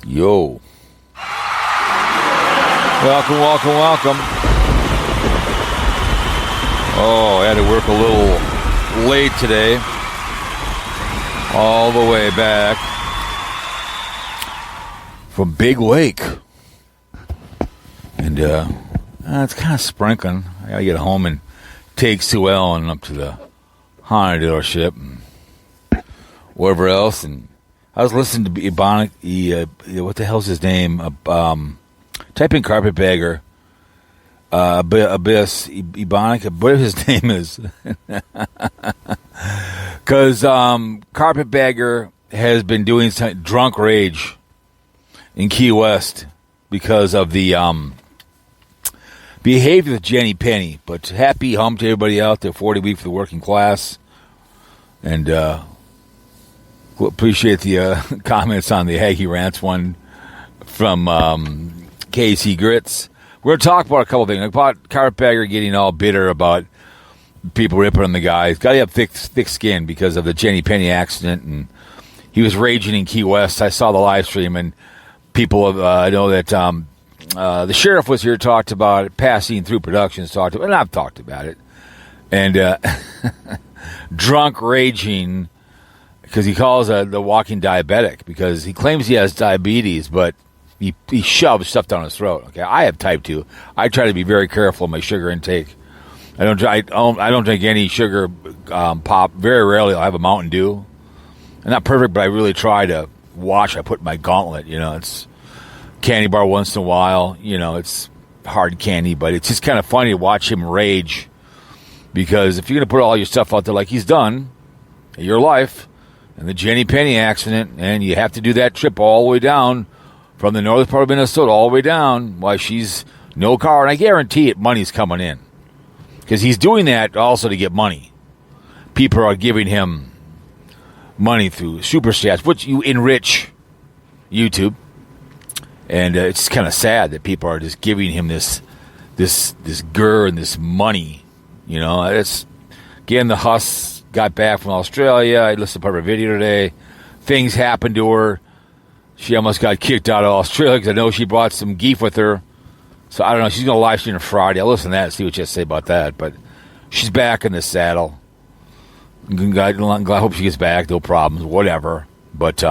Yo. Welcome. Oh, I had to work a little late today. All the way back from Big Lake. And it's kind of sprinkling. I got to get home and take Sue Ellen up to the Honda dealership and whatever else. And I was listening to Ebonic, what the hell's his name? Type in carpetbagger, Abyss, Ebonic, whatever his name is. Because carpetbagger has been doing some drunk rage in Key West because of the behavior of Jenny Penny. But happy hump to everybody out there, 40 week for the working class. And appreciate the comments on the Haggy Rants one from KC Grits. We're going to talk about a couple things. About carpetbagger getting all bitter about people ripping on the guy. He's got to have thick skin because of the Jenny Penny accident. And he was raging in Key West. I saw the live stream, and people I know that the sheriff was here, talked about it. Passing Through Productions talked about it, and I've talked about it. And drunk raging because he calls the walking diabetic because he claims he has diabetes, but he shoves stuff down his throat. Okay, I have type 2. I try to be very careful of my sugar intake. I don't drink any sugar pop. Very rarely I'll have a Mountain Dew. I'm not perfect, but I really try to watch. I put in my gauntlet. It's candy bar once in a while. It's hard candy, but it's just kind of funny to watch him rage because if you're going to put all your stuff out there like he's done in your life and the Jenny Penny accident, and you have to do that trip all the way down from the northern part of Minnesota all the way down, why she's no car, and I guarantee it, money's coming in. Because he's doing that also to get money. People are giving him money through super chats, which you enrich YouTube. And it's kind of sad that people are just giving him this gur and this money. It's again, the Huss got back from Australia. I listened to part of her video today. Things happened to her. She almost got kicked out of Australia because I know she brought some geef with her. So, I don't know. She's going to live stream on Friday. I'll listen to that and see what you have to say about that. But she's back in the saddle. I hope she gets back. No problems. Whatever. But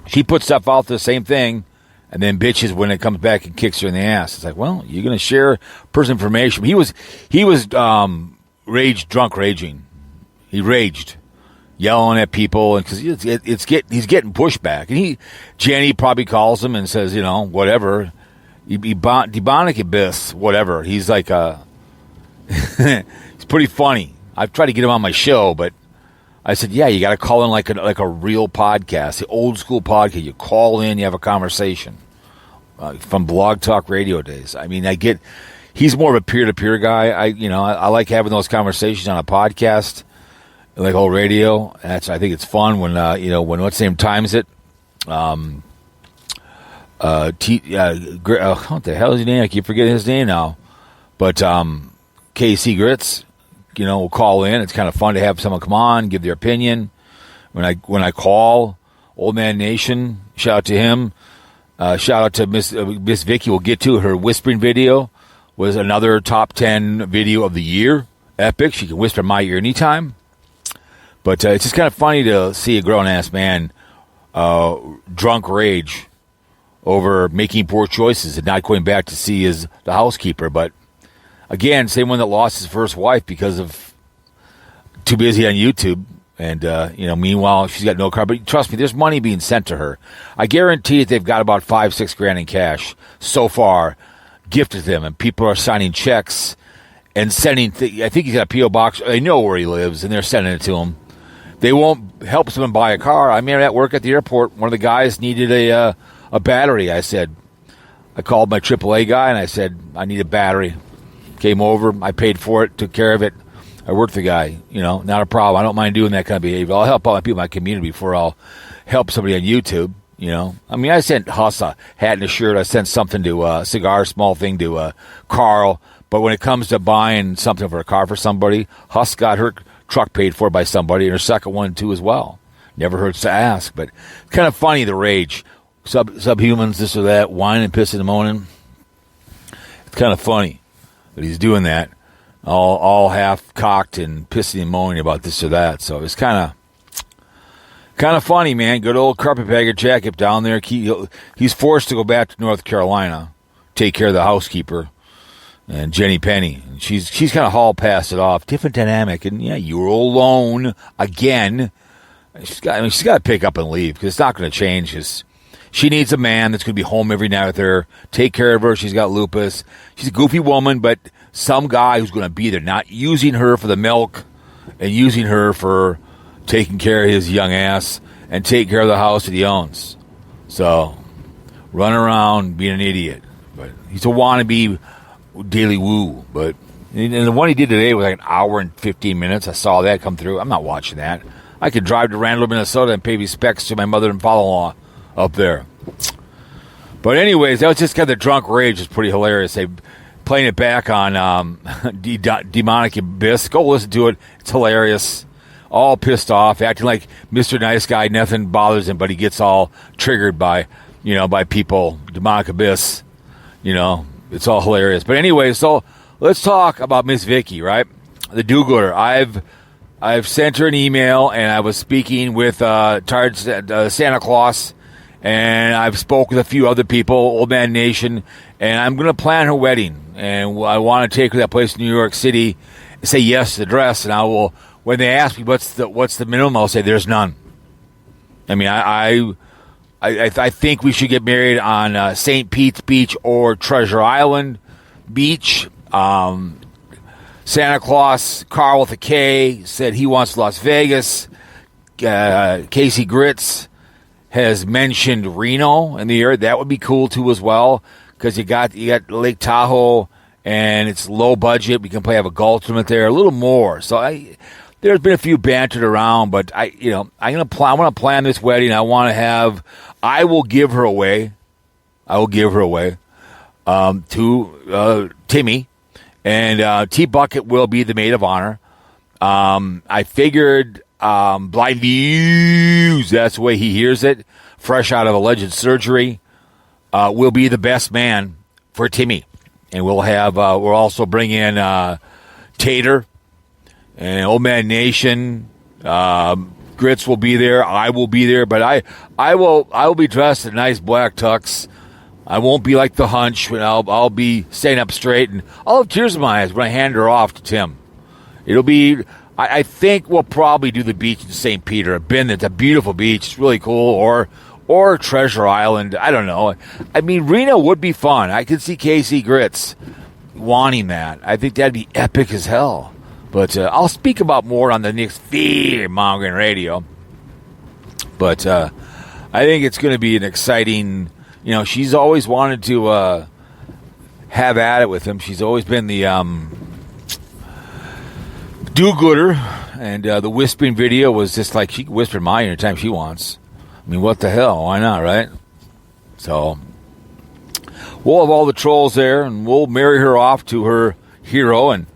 she puts stuff out there, the same thing, and then bitches when it comes back and kicks her in the ass. It's like, well, you're going to share personal information. He was drunk raging. He raged, yelling at people, and because he's getting pushback. And Jenny probably calls him and says, whatever. Ebonic Abyss, whatever. He's like he's pretty funny. I've tried to get him on my show, but I said, yeah, you got to call in like a real podcast, the old school podcast. You call in, you have a conversation from Blog Talk Radio days. I mean, he's more of a peer-to-peer guy. I like having those conversations on a podcast, like old radio. I think it's fun when what's his name times it. What the hell is his name? I keep forgetting his name now. But KC Grits, will call in. It's kind of fun to have someone come on, give their opinion. When I call Old Man Nation, shout out to him. Shout out to MzVicky. We'll get to her whispering video. Was another top 10 video of the year. Epic. She can whisper in my ear anytime. But it's just kind of funny to see a grown-ass man drunk rage over making poor choices and not going back to see the housekeeper. But again, same one that lost his first wife because of too busy on YouTube. And, meanwhile, she's got no car. But trust me, there's money being sent to her. I guarantee that they've got about $5-6 grand in cash so far gifted them. And people are signing checks and sending I think he's got a P.O. box. They know where he lives, and they're sending it to him. They won't help someone buy a car. I mean, at work at the airport, one of the guys needed a battery. I called my AAA guy, and I said, I need a battery. Came over. I paid for it, took care of it. I worked the guy, not a problem. I don't mind doing that kind of behavior. I'll help all my people in my community before I'll help somebody on YouTube, I mean, I sent Huss a hat and a shirt. I sent something to a cigar, small thing to Carl. But when it comes to buying something for a car for somebody, Huss got her truck paid for by somebody, and her second one, too, as well. Never hurts to ask. But it's kind of funny, the rage. subhumans, this or that, whining and pissing and moaning. It's kind of funny that he's doing that, all half cocked and pissing and moaning about this or that. So it's kind of funny, man. Good old carpetbagger Jacob down there. He's forced to go back to North Carolina, take care of the housekeeper and Jenny Penny. And she's kind of hauled past it off. Different dynamic, and yeah, you're alone again. She's got to pick up and leave because it's not going to change. She needs a man that's going to be home every night with her, take care of her. She's got lupus. She's a goofy woman, but some guy who's going to be there, not using her for the milk and using her for taking care of his young ass and taking care of the house that he owns. So, run around being an idiot. But he's a wannabe Daily Woo. And the one he did today was like an hour and 15 minutes. I saw that come through. I'm not watching that. I could drive to Randall, Minnesota and pay respects to my mother and father-in-law up there. But anyways, that was just kind of the drunk rage. It's pretty hilarious. They playing it back on Demonic Abyss. Go listen to it. It's hilarious. All pissed off, acting like Mr. Nice Guy. Nothing bothers him, but he gets all triggered by people. Demonic Abyss. It's all hilarious. But anyway, so let's talk about MzVicky, right? The do-gooder. I've sent her an email, and I was speaking with Santa Claus, and I've spoke with a few other people, Old Man Nation, and I'm going to plan her wedding. And I want to take her to that place in New York City, say yes to the dress, and I will. When they ask me what's the minimum, I'll say there's none. I mean, I think we should get married on St. Pete's Beach or Treasure Island Beach. Santa Claus, Carl with a K, said he wants Las Vegas. Casey Grits has mentioned Reno in the area. That would be cool too as well, because you got Lake Tahoe and it's low budget. We can have a golf tournament there, a little more. So there's been a few bantered around, but I want to plan this wedding. I will give her away. To Timmy, and T-Bucket will be the maid of honor. I figured Blind Views, that's the way he hears it, fresh out of alleged surgery, will be the best man for Timmy. And we'll also bring in Tater and Old Man Nation. Grits will be there. I will be there, but I will be dressed in nice black tux. I won't be like the hunch. I'll be staying up straight, and I'll have tears in my eyes when I hand her off to Tim. It'll be. I think we'll probably do the beach in St. Peter. I've been there. It's a beautiful beach. It's really cool. Or Treasure Island. I don't know. I mean, Reno would be fun. I could see Casey Grits wanting that. I think that'd be epic as hell. But I'll speak about more on the next feed of Mongering Radio. But I think it's going to be an exciting. She's always wanted to have at it with him. She's always been the do-gooder. And the whispering video was just like she can whisper mine anytime she wants. I mean, what the hell? Why not, right? So we'll have all the trolls there, and we'll marry her off to her hero and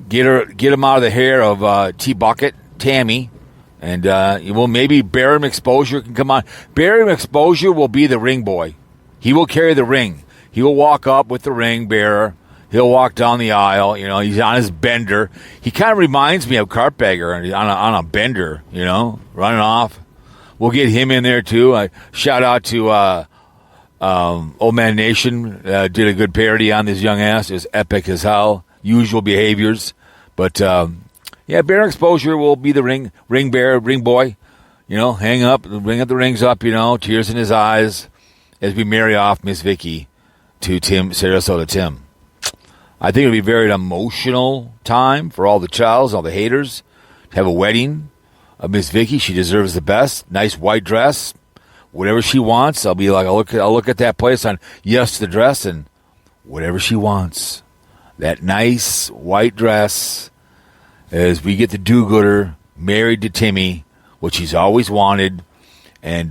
get him out of the hair of T-Bucket, Tammy, and maybe Barry McExposure can come on. Barry McExposure will be the ring boy. He will carry the ring. He will walk up with the ring bearer. He'll walk down the aisle. He's on his bender. He kind of reminds me of Carpetbagger on a bender, running off. We'll get him in there, too. Shout out to Old Man Nation. Did a good parody on this young ass. It was epic as hell. Usual behaviors. But, Bear Exposure will be the ring bearer, ring boy. Hang up, bring up the rings up, tears in his eyes as we marry off MzVicky to Sarasota Tim. I think it'll be a very emotional time for all the childs, all the haters, to have a wedding of MzVicky. She deserves the best. Nice white dress. Whatever she wants. I'll be like, I'll look at that place on yes to the dress, and whatever she wants. That nice white dress as we get the do-gooder married to Timmy, which he's always wanted, and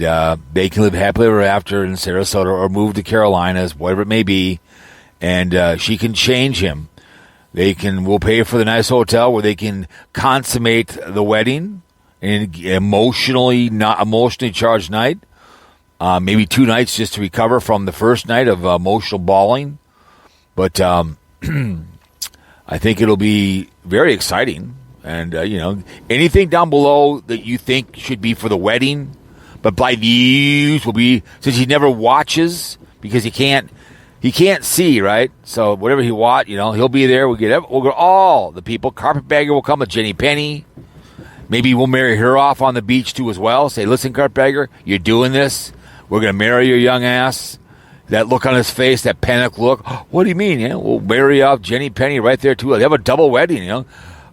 they can live happily ever after in Sarasota or move to Carolinas, whatever it may be, and she can change him. We'll pay for the nice hotel where they can consummate the wedding in not emotionally charged night, maybe 2 nights just to recover from the first night of emotional bawling. But I think it'll be very exciting. And, anything down below that you think should be for the wedding, but by views will be, since he never watches because he can't see, right? So whatever he watch, he'll be there. We'll get all the people. Carpetbagger will come with Jenny Penny. Maybe we'll marry her off on the beach too as well. Say, listen, Carpetbagger, you're doing this. We're going to marry your young ass. That look on his face, that panic look. What do you mean? We'll marry off Jenny Penny right there too. They have a double wedding,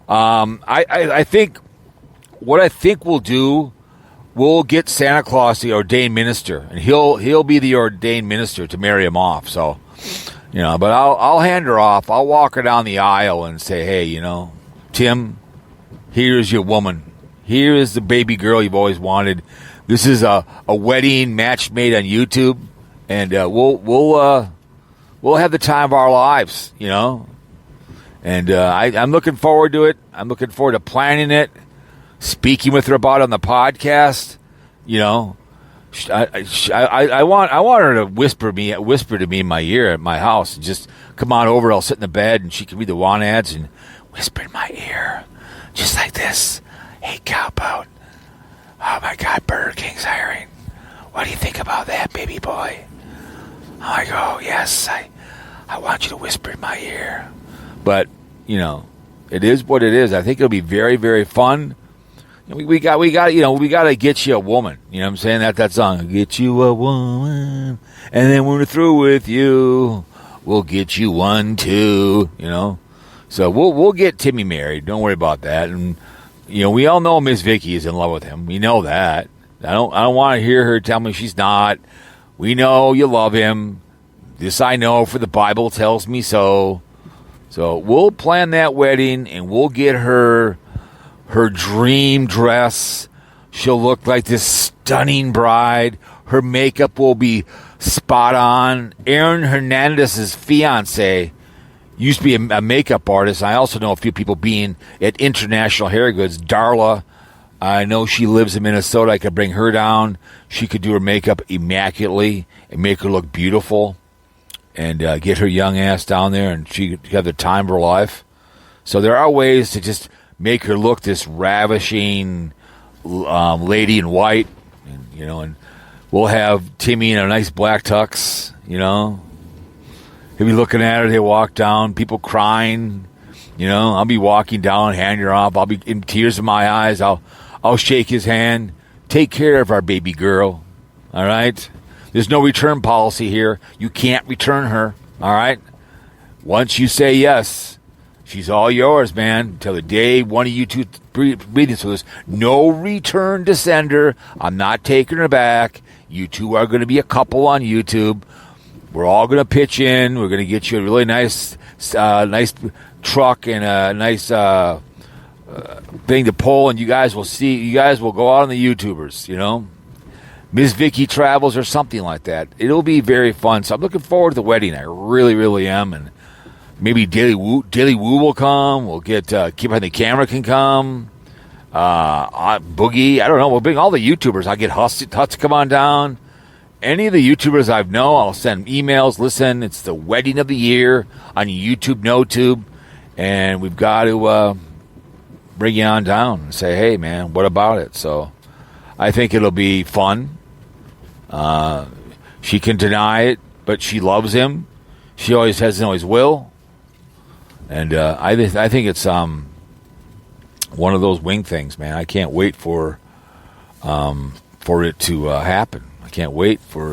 I think what I think we'll do, we'll get Santa Claus, the ordained minister, and he'll be the ordained minister to marry him off. So, but I'll hand her off. I'll walk her down the aisle and say, hey, Tim, here's your woman. Here is the baby girl you've always wanted. This is a wedding match made on YouTube, and we'll have the time of our lives, And I'm looking forward to it. I'm looking forward to planning it, speaking with her about it on the podcast. I want her to whisper to me in my ear at my house, and just come on over. I'll sit in the bed, and she can read the want ads and whisper in my ear, just like this. Hey, Cowpote. Oh my God, Burger King's hiring. What do you think about that, baby boy? I go, yes. I want you to whisper in my ear. But, it is what it is. I think it'll be very, very fun. We got to get you a woman. You know what I'm saying? That song, get you a woman. And then when we're through with you, we'll get you one too, So we'll get Timmy married. Don't worry about that. And, we all know MzVicky is in love with him. We know that. I don't want to hear her tell me she's not. We know you love him. This I know, for the Bible tells me so. So we'll plan that wedding, and we'll get her dream dress. She'll look like this stunning bride. Her makeup will be spot on. Aaron Hernandez's fiance used to be a makeup artist. I also know a few people being at International Hair Goods. Darla, I know she lives in Minnesota. I could bring her down. She could do her makeup immaculately and make her look beautiful, and get her young ass down there, and she could have the time of her life. So there are ways to just make her look this ravishing lady in white, and we'll have Timmy in a nice black tux, He'll be looking at her, they walk down, people crying, I'll be walking down, hand her off, I'll be in tears in my eyes, I'll shake his hand. Take care of our baby girl, all right? There's no return policy here. You can't return her, all right? Once you say yes, she's all yours, man, until the day one of you two breathing. So there's no return to sender. I'm not taking her back. You two are going to be a couple on YouTube. We're all going to pitch in. We're going to get you a really nice truck and a nice thing to pull, and you guys will see. You guys will go out on the YouTubers, MzVicky Travels or something like that. It'll be very fun. So I'm looking forward to the wedding. I really, really am. And maybe Daily Woo will come. We'll get Keep on the Camera can come. Boogie. I don't know. We'll bring all the YouTubers. I'll get Huts to come on down. Any of the YouTubers I know, I'll send emails. Listen, it's the wedding of the year on YouTube, NoTube. And we've got to bring you on down and say, hey, man, what about it? So I think it'll be fun. She can deny it, but she loves him. She always has and always will. And I think it's one of those wing things, man. I can't wait for it to happen. I can't wait for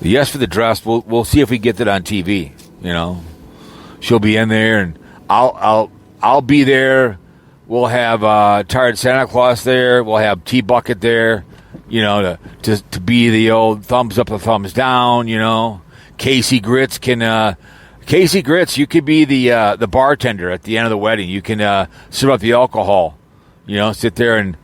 the yes for the dress. We'll see if we get that on TV. She'll be in there, and I'll be there. We'll have Tired Santa Claus there. We'll have T-Bucket there, to be the old thumbs up or thumbs down, Casey Grits can... Casey Grits, you could be the bartender at the end of the wedding. You can serve up the alcohol, sit there and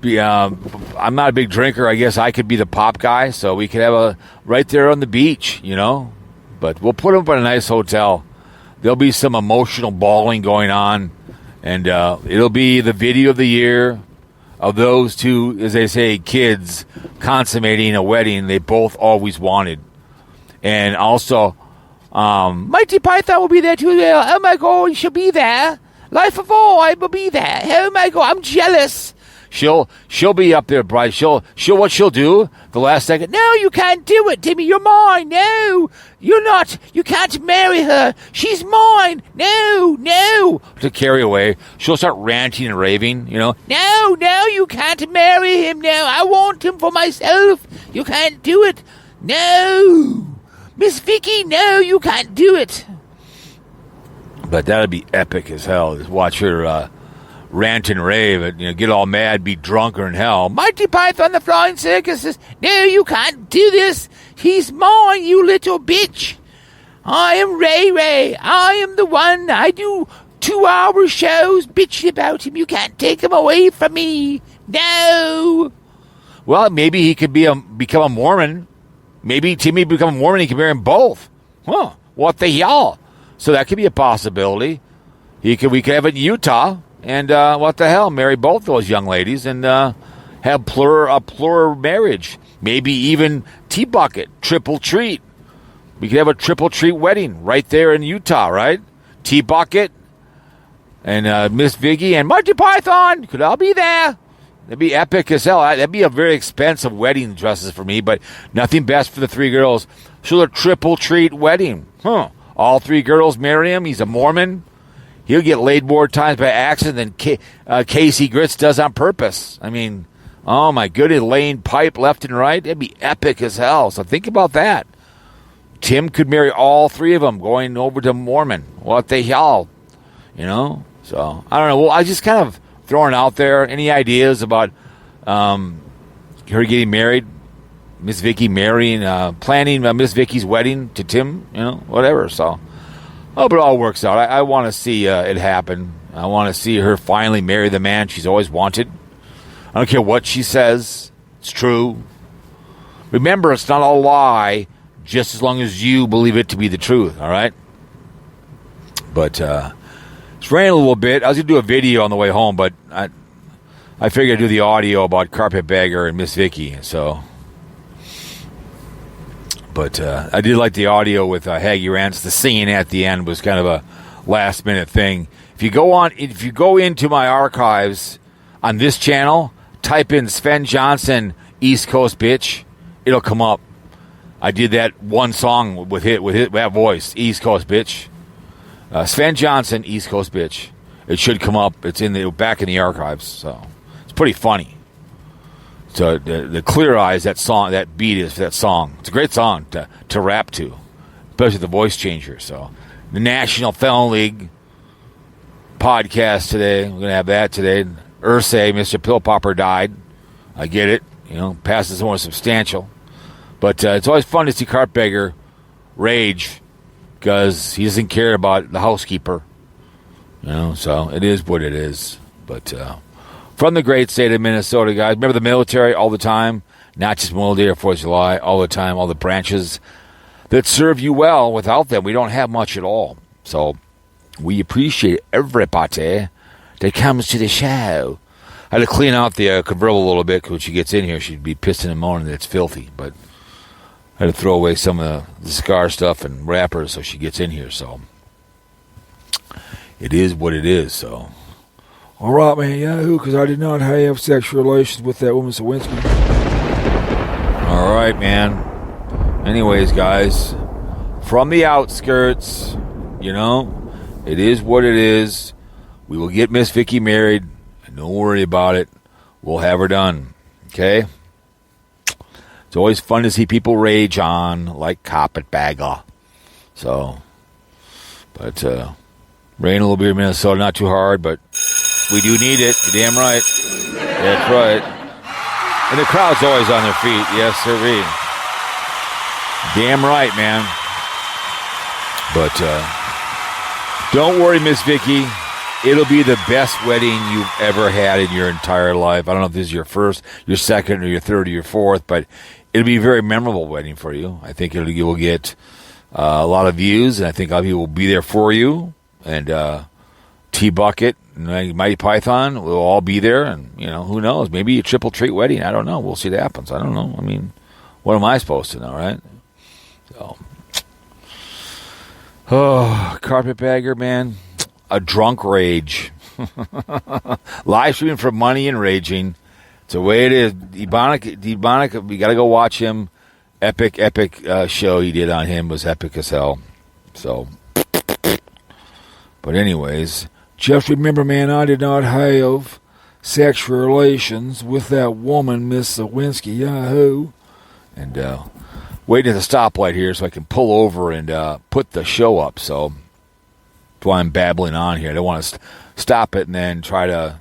be... I'm not a big drinker. I guess I could be the pop guy, so we could have right there on the beach, But we'll put them up in a nice hotel. There'll be some emotional bawling going on. And it'll be the video of the year. of those two, as they say, kids consummating a wedding they both always wanted. And also, Mighty Python will be there too. Oh my God, she'll be there. Life of all, I will be there. Oh my God, I'm jealous. She'll be up there, Bryce. What she'll do the last second. No, you can't do it, Timmy. You're mine. No, you're not. You can't marry her. She's mine. No. To carry away, she'll start ranting and raving. No, you can't marry him. No, I want him for myself. You can't do it. No, MzVicky. No, you can't do it. But that'd be epic as hell. Just watch her. Rant and rave, and get all mad, be drunker in hell. Mighty Python, the Flying Circus says, no, you can't do this. He's mine, you little bitch. I am Ray. I am the one. I do 2-hour shows bitching about him. You can't take him away from me. No. Well, maybe he could become a Mormon. Maybe Timmy become a Mormon. He can marry them both. Huh? What the hell? So that could be a possibility. We could have it in Utah. And what the hell? Marry both those young ladies and have a plural marriage. Maybe even T-Bucket, triple treat. We could have a triple treat wedding right there in Utah, right? T-Bucket and MzVicky and Mighty Python could all be there. That'd be epic as hell. That'd be a very expensive wedding dresses for me, but nothing best for the three girls. So a triple treat wedding. Huh. All three girls marry him. He's a Mormon. He'll get laid more times by accident than Casey Grits does on purpose. I mean, oh my goodness, laying pipe left and right. It'd be epic as hell. So think about that. Tim could marry all three of them going over to Mormon. What the hell? So I don't know. Well, I just kind of throwing out there any ideas about her getting married, MzVicky marrying, planning MzVicky's wedding to Tim, whatever. So. Oh, but it all works out. I want to see it happen. I want to see her finally marry the man she's always wanted. I don't care what she says. It's true. Remember, it's not a lie, just as long as you believe it to be the truth, all right? But it's raining a little bit. I was going to do a video on the way home, but I figured I'd do the audio about Carpetbagger and MzVicky, so... But I did like the audio with Haggy Rants. The singing at the end was kind of a last-minute thing. If you go into my archives on this channel, type in Sven Johnson, East Coast Bitch, it'll come up. I did that one song with that voice, East Coast Bitch. Sven Johnson, East Coast Bitch. It should come up. It's back in the archives, so it's pretty funny. So the Clear Eyes, that song, that beat is for that song. It's a great song to rap to, especially the voice changer. So the National Felon League podcast today, we're going to have that today. Ursay, Mr. Pill Popper died. I get it. Past is more substantial. But it's always fun to see Carpetbagger rage because he doesn't care about the housekeeper. So it is what it is. But... from the great state of Minnesota, guys. Remember the military all the time, not just Memorial Day or 4th of July, all the time, all the branches that serve you well. Without them, we don't have much at all. So we appreciate everybody that comes to the show. I had to clean out the convertible a little bit because when she gets in here, she'd be pissing and moaning that it's filthy. But I had to throw away some of the cigar stuff and wrappers so she gets in here. So it is what it is, so... All right, man, Yahoo, because I did not have sexual relations with that woman, Sawinski. All right, man. Anyways, guys, from the outskirts, it is what it is. We will get MzVicky married, and don't worry about it. We'll have her done, okay? It's always fun to see people rage on, like Carpetbagger. So, but rain a little bit in Minnesota, not too hard, but... we do need it. You're damn right. That's right. And the crowd's always on their feet. Yes, sirree. Damn right, man. But don't worry, MzVicky. It'll be the best wedding you've ever had in your entire life. I don't know if this is your first, your second, or your third, or your fourth, but it'll be a very memorable wedding for you. I think you will get a lot of views, and I think a lot of people will be there for you. And T-Bucket, Mighty Python will all be there, and who knows? Maybe a triple treat wedding. I don't know. We'll see what happens. I don't know. I mean, what am I supposed to know, right? So, carpetbagger, man, a drunk rage, live streaming for money and raging. It's the way it is. Ebonic, we got to go watch him. Epic show he did on him was epic as hell. So, but anyways, just remember, man, I did not have sexual relations with that woman, Miss Lewinsky, Yahoo. And waiting at the stoplight here so I can pull over and put the show up. So that's why I'm babbling on here. I don't want to stop it and then try to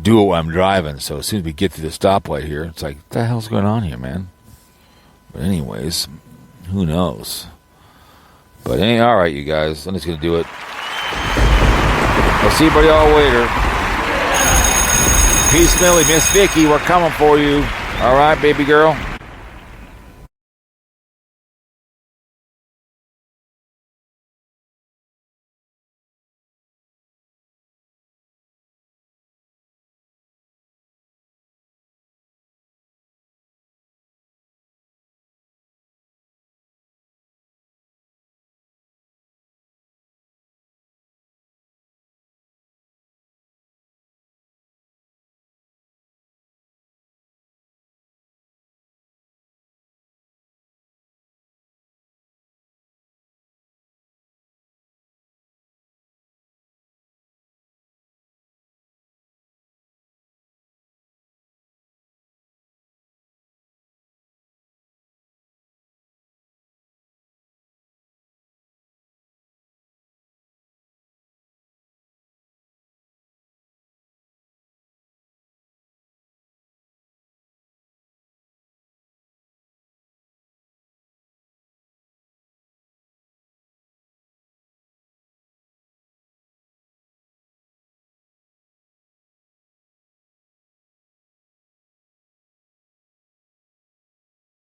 do it while I'm driving. So as soon as we get to the stoplight here, it's like, what the hell's going on here, man? But anyways, who knows? But all right, you guys. I'm just going to do it. I'll see everybody all later. Peace, Millie. MzVicky, we're coming for you. All right, baby girl.